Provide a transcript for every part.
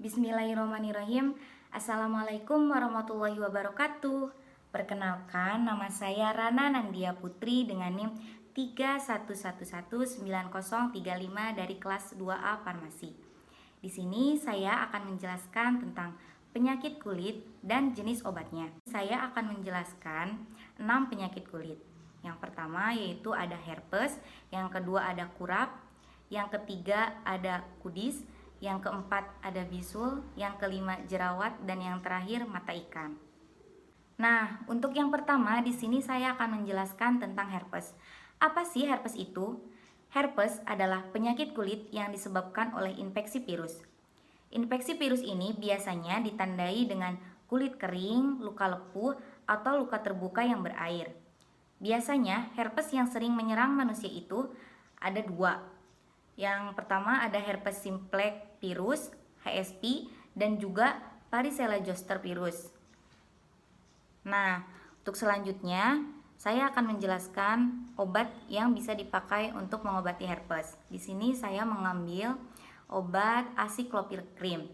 Bismillahirrahmanirrahim. Assalamualaikum warahmatullahi wabarakatuh. Perkenalkan, nama saya Rana Nangdia Putri dengan NIM 31119035 dari kelas 2A Farmasi. Di sini saya akan menjelaskan tentang penyakit kulit dan jenis obatnya. Saya akan menjelaskan 6 penyakit kulit. Yang pertama yaitu ada herpes, yang kedua ada kurap, yang ketiga ada kudis, yang keempat ada bisul, yang kelima jerawat, dan yang terakhir mata ikan. Nah, untuk yang pertama di sini saya akan menjelaskan tentang herpes. Apa sih herpes itu? Herpes adalah penyakit kulit yang disebabkan oleh infeksi virus. Infeksi virus ini biasanya ditandai dengan kulit kering, luka lepuh, atau luka terbuka yang berair. Biasanya herpes yang sering menyerang manusia itu ada dua. Yang pertama ada herpes simplex virus (HSV) dan juga varicella zoster virus. Nah, untuk selanjutnya saya akan menjelaskan obat yang bisa dipakai untuk mengobati herpes. Di sini saya mengambil obat acyclovir-cream.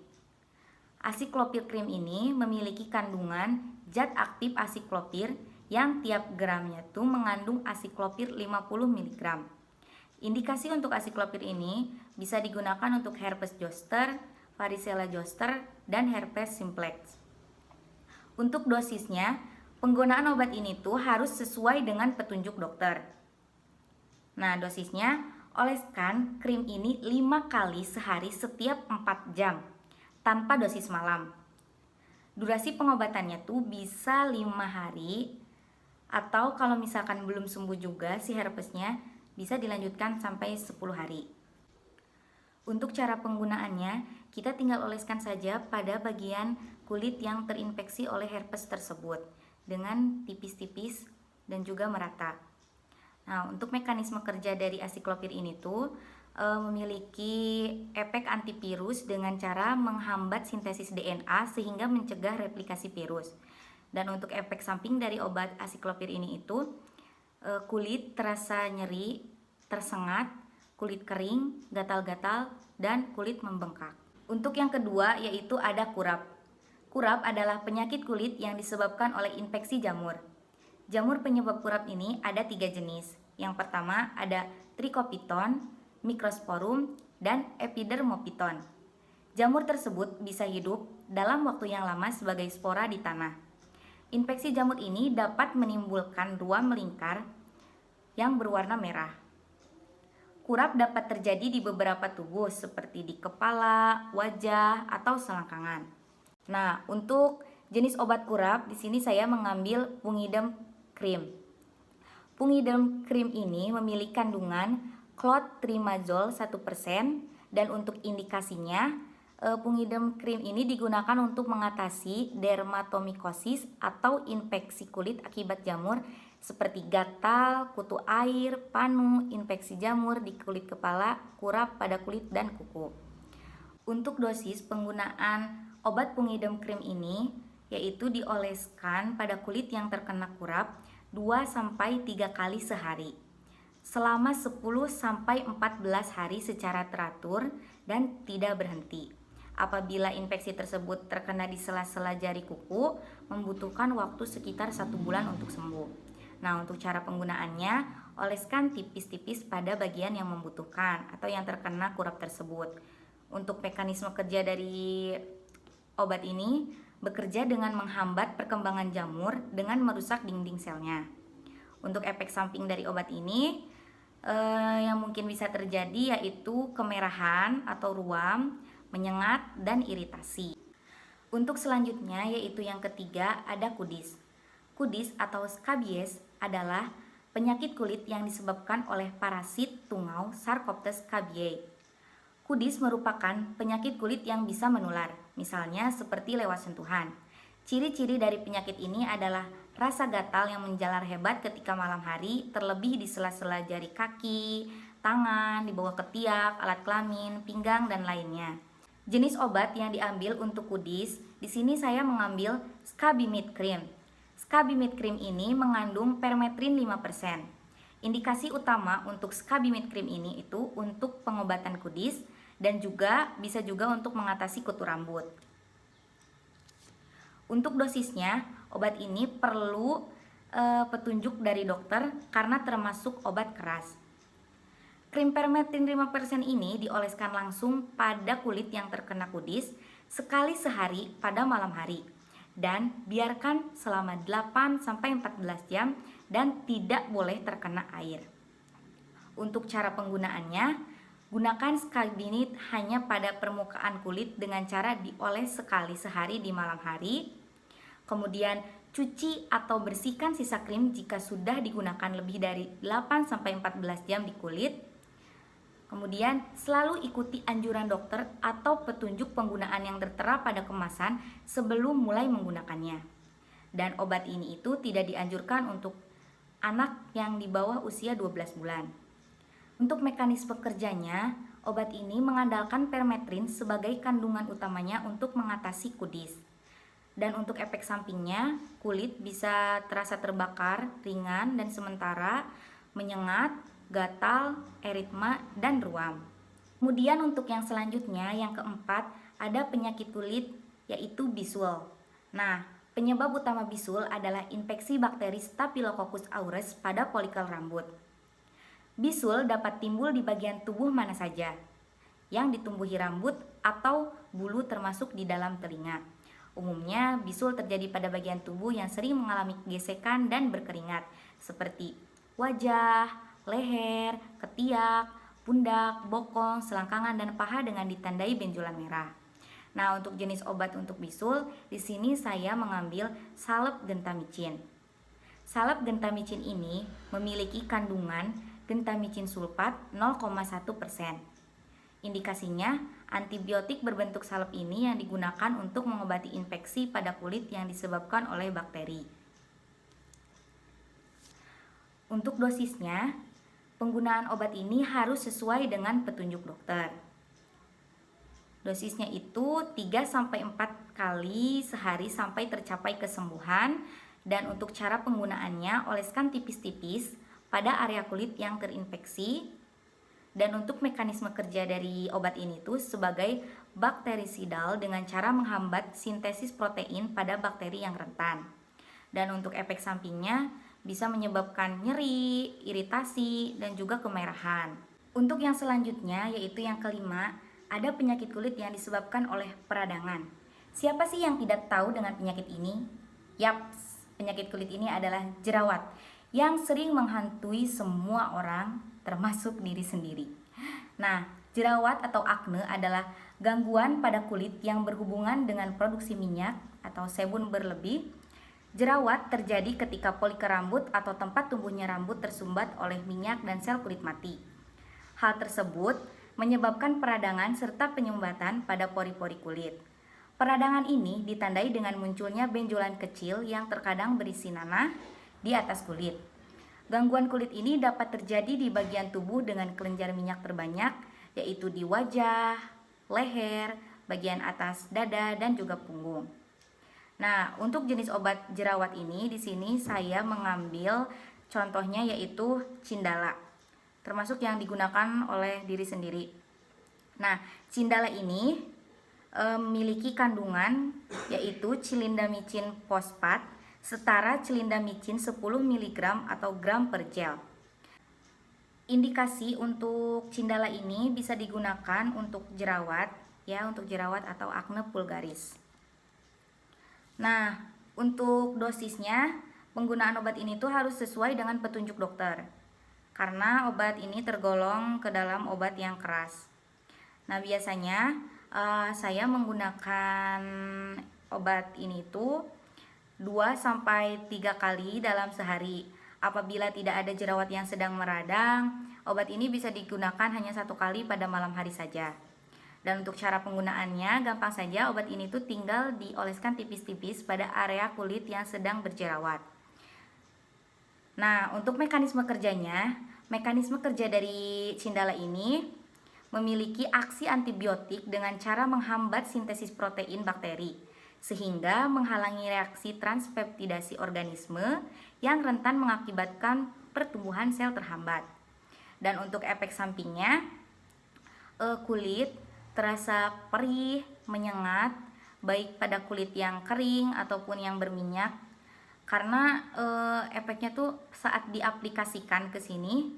Acyclovir-cream ini memiliki kandungan zat aktif acyclovir yang tiap gramnya tuh mengandung acyclovir 50 mg. Indikasi untuk acyclovir ini bisa digunakan untuk herpes zoster, varicella zoster, dan herpes simplex. Untuk dosisnya, penggunaan obat ini tuh harus sesuai dengan petunjuk dokter. Nah, dosisnya, oleskan krim ini 5 kali sehari setiap 4 jam tanpa dosis malam. Durasi pengobatannya tuh bisa 5 hari, atau kalau misalkan belum sembuh juga si herpesnya, bisa dilanjutkan sampai 10 hari. Untuk cara penggunaannya, kita tinggal oleskan saja pada bagian kulit yang terinfeksi oleh herpes tersebut dengan tipis-tipis dan juga merata. Nah, untuk mekanisme kerja dari acyclovir ini tuh memiliki efek antivirus dengan cara menghambat sintesis DNA sehingga mencegah replikasi virus. Dan untuk efek samping dari obat acyclovir ini itu kulit terasa nyeri, tersengat, kulit kering, gatal-gatal, dan kulit membengkak. Untuk yang kedua yaitu ada kurap. Kurap adalah penyakit kulit yang disebabkan oleh infeksi jamur. Jamur penyebab kurap ini ada 3 jenis. Yang pertama ada Trichopiton, Microsporum, dan Epidermophyton. Jamur tersebut bisa hidup dalam waktu yang lama sebagai spora di tanah. Infeksi jamur ini dapat menimbulkan ruam melingkar yang berwarna merah. Kurap dapat terjadi di beberapa tubuh seperti di kepala, wajah, atau selangkangan. Nah, untuk jenis obat kurap di sini saya mengambil Pungidem cream. Pungidem cream ini memiliki kandungan clotrimazole 1% dan untuk indikasinya Pungidem cream ini digunakan untuk mengatasi dermatomikosis atau infeksi kulit akibat jamur seperti gatal, kutu air, panu, infeksi jamur di kulit kepala, kurap pada kulit dan kuku. Untuk dosis penggunaan obat Pungidem cream ini yaitu dioleskan pada kulit yang terkena kurap 2-3 kali sehari selama 10-14 hari secara teratur dan tidak berhenti. Apabila infeksi tersebut terkena di sela-sela jari kuku, membutuhkan waktu sekitar 1 bulan untuk sembuh. Nah, untuk cara penggunaannya, oleskan tipis-tipis pada bagian yang membutuhkan atau yang terkena kurap tersebut. Untuk mekanisme kerja dari obat ini, bekerja dengan menghambat perkembangan jamur dengan merusak dinding selnya. Untuk efek samping dari obat ini, yang mungkin bisa terjadi yaitu kemerahan atau ruam, menyengat, dan iritasi. Untuk selanjutnya yaitu yang ketiga ada kudis. Kudis atau skabies adalah penyakit kulit yang disebabkan oleh parasit tungau Sarcoptes scabiei. Kudis merupakan penyakit kulit yang bisa menular, misalnya seperti lewat sentuhan. Ciri-ciri dari penyakit ini adalah rasa gatal yang menjalar hebat ketika malam hari, terlebih di sela-sela jari kaki, tangan, di bawah ketiak, alat kelamin, pinggang, dan lainnya. Jenis obat yang diambil untuk kudis, di sini saya mengambil Scabimid cream. Scabimid cream ini mengandung permetrin 5%. Indikasi utama untuk Scabimid cream ini itu untuk pengobatan kudis dan juga bisa juga untuk mengatasi kutu rambut. Untuk dosisnya, obat ini perlu petunjuk dari dokter karena termasuk obat keras. Krim permetin 5% ini dioleskan langsung pada kulit yang terkena kudis sekali sehari pada malam hari dan biarkan selama 8-14 jam dan tidak boleh terkena air. Untuk cara penggunaannya, gunakan skabinit hanya pada permukaan kulit dengan cara dioles sekali sehari di malam hari. Kemudian cuci atau bersihkan sisa krim jika sudah digunakan lebih dari 8-14 jam di kulit. Kemudian selalu ikuti anjuran dokter atau petunjuk penggunaan yang tertera pada kemasan sebelum mulai menggunakannya. Dan obat ini itu tidak dianjurkan untuk anak yang di bawah usia 12 bulan. Untuk mekanisme kerjanya, obat ini mengandalkan permetrin sebagai kandungan utamanya untuk mengatasi kudis. Dan untuk efek sampingnya, kulit bisa terasa terbakar, ringan, dan sementara, menyengat, gatal, eritma, dan ruam. Kemudian untuk yang selanjutnya, yang keempat, ada penyakit kulit yaitu bisul. Nah, penyebab utama bisul adalah infeksi bakteri Staphylococcus aureus pada folikel rambut. Bisul dapat timbul di bagian tubuh mana saja yang ditumbuhi rambut atau bulu termasuk di dalam telinga. Umumnya bisul terjadi pada bagian tubuh yang sering mengalami gesekan dan berkeringat seperti wajah, leher, ketiak, pundak, bokong, selangkangan, dan paha dengan ditandai benjolan merah. Nah, untuk jenis obat untuk bisul, di sini saya mengambil salep gentamicin. Salep gentamicin ini memiliki kandungan gentamicin sulfat 0,1%. Indikasinya, antibiotik berbentuk salep ini yang digunakan untuk mengobati infeksi pada kulit yang disebabkan oleh bakteri. Untuk dosisnya, penggunaan obat ini harus sesuai dengan petunjuk dokter. Dosisnya itu 3-4 kali sehari sampai tercapai kesembuhan. Dan untuk cara penggunaannya, oleskan tipis-tipis pada area kulit yang terinfeksi. Dan untuk mekanisme kerja dari obat ini tuh sebagai bakterisidal dengan cara menghambat sintesis protein pada bakteri yang rentan. Dan untuk efek sampingnya bisa menyebabkan nyeri, iritasi, dan juga kemerahan. Untuk yang selanjutnya yaitu yang kelima, ada penyakit kulit yang disebabkan oleh peradangan. Siapa sih yang tidak tahu dengan penyakit ini? Yaps, penyakit kulit ini adalah jerawat yang sering menghantui semua orang, termasuk diri sendiri. Nah, jerawat atau akne adalah gangguan pada kulit yang berhubungan dengan produksi minyak atau sebum berlebih. Jerawat terjadi ketika folikel rambut atau tempat tumbuhnya rambut tersumbat oleh minyak dan sel kulit mati. Hal tersebut menyebabkan peradangan serta penyumbatan pada pori-pori kulit. Peradangan ini ditandai dengan munculnya benjolan kecil yang terkadang berisi nanah di atas kulit. Gangguan kulit ini dapat terjadi di bagian tubuh dengan kelenjar minyak terbanyak, yaitu di wajah, leher, bagian atas dada, dan juga punggung. Nah, untuk jenis obat jerawat ini, di sini saya mengambil contohnya yaitu Cindala, termasuk yang digunakan oleh diri sendiri. Nah, Cindala ini memiliki kandungan yaitu cilindamicin fosfat setara cilindamicin 10 mg atau gram per gel. Indikasi untuk Cindala ini bisa digunakan untuk jerawat, ya, untuk jerawat atau akne vulgaris. Nah, untuk dosisnya, penggunaan obat ini tuh harus sesuai dengan petunjuk dokter. Karena obat ini tergolong ke dalam obat yang keras. Nah, biasanya saya menggunakan obat ini tuh 2-3 kali dalam sehari. Apabila tidak ada jerawat yang sedang meradang, obat ini bisa digunakan hanya 1 kali pada malam hari saja. Dan untuk cara penggunaannya, gampang saja. Obat ini tuh tinggal dioleskan tipis-tipis pada area kulit yang sedang berjerawat. Nah, untuk mekanisme kerjanya, mekanisme kerja dari Cindala ini memiliki aksi antibiotik dengan cara menghambat sintesis protein bakteri, sehingga menghalangi reaksi transpeptidasi organisme yang rentan mengakibatkan pertumbuhan sel terhambat. Dan untuk efek sampingnya, kulit terasa perih, menyengat, baik pada kulit yang kering ataupun yang berminyak. Karena efeknya tuh saat diaplikasikan ke sini,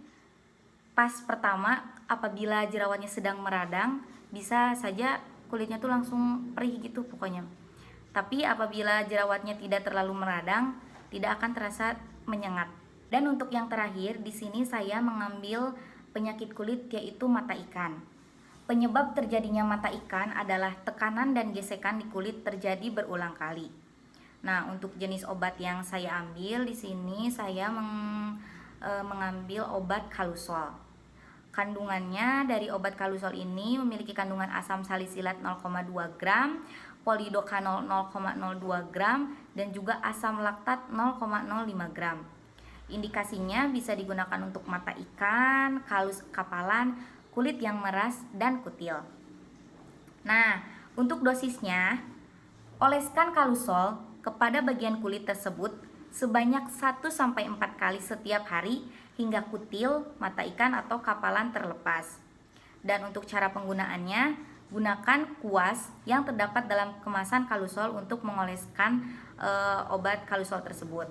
pas pertama apabila jerawatnya sedang meradang, bisa saja kulitnya tuh langsung perih gitu pokoknya. Tapi apabila jerawatnya tidak terlalu meradang, tidak akan terasa menyengat. Dan untuk yang terakhir, di sini saya mengambil penyakit kulit yaitu mata ikan. Penyebab terjadinya mata ikan adalah tekanan dan gesekan di kulit terjadi berulang kali. Nah, untuk jenis obat yang saya ambil di sini saya mengambil obat Kalusol. Kandungannya dari obat Kalusol ini memiliki kandungan asam salisilat 0,2 gram, polidokanol 0,02 gram, dan juga asam laktat 0,05 gram. Indikasinya bisa digunakan untuk mata ikan, kalus kapalan, kulit yang meras, dan kutil. Nah, untuk dosisnya, oleskan Kalusol kepada bagian kulit tersebut sebanyak 1-4 kali setiap hari hingga kutil, mata ikan, atau kapalan terlepas. Dan untuk cara penggunaannya, gunakan kuas yang terdapat dalam kemasan Kalusol untuk mengoleskan obat Kalusol tersebut.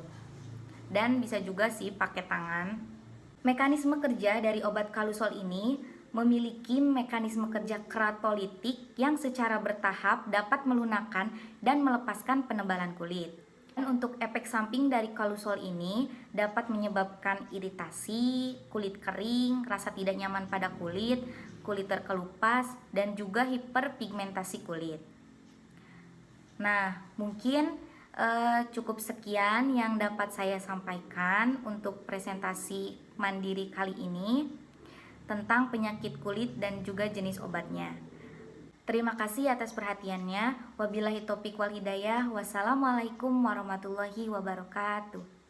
Dan bisa juga sih pakai tangan. Mekanisme kerja dari obat Kalusol ini memiliki mekanisme kerja keratolitik yang secara bertahap dapat melunakkan dan melepaskan penebalan kulit. Dan untuk efek samping dari Kalusol ini dapat menyebabkan iritasi, kulit kering, rasa tidak nyaman pada kulit, kulit terkelupas, dan juga hiperpigmentasi kulit. Nah, mungkin cukup sekian yang dapat saya sampaikan untuk presentasi mandiri kali ini tentang penyakit kulit dan juga jenis obatnya. Terima kasih atas perhatiannya. Wabillahi taufiq wal hidayah. Wassalamualaikum warahmatullahi wabarakatuh.